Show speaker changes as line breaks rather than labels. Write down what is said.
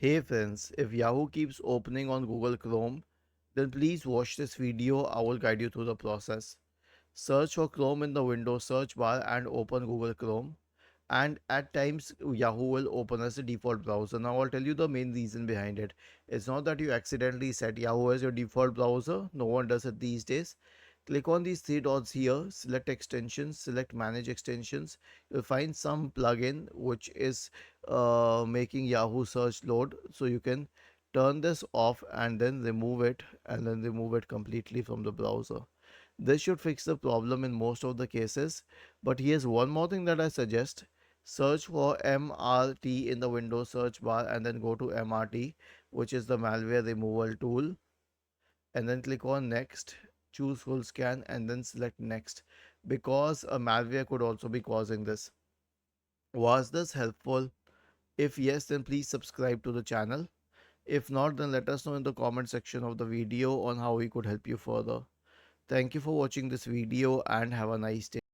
Hey friends, if Yahoo keeps opening on Google Chrome, then please watch this video. I will guide you through the process. Search for Chrome in the Windows search bar and open Google Chrome. And at times, Yahoo will open as the default browser. Now, I'll tell you the main reason behind it. It's not that you accidentally set Yahoo as your default browser. No one does it these days. Click on these three dots here, select extensions, select manage extensions. You'll find some plugin which is making Yahoo search load. So you can turn this off and then remove it completely from the browser. This should fix the problem in most of the cases. But here's one more thing that I suggest. Search for MRT in the Windows search bar and then go to MRT, which is the malware removal tool, and then click on next, choose full scan and then select next, because a malware could also be causing this. Was this helpful? If yes, then please subscribe to the channel. If not, then let us know in the comment section of the video on how we could help you further. Thank you for watching this video and have a nice day.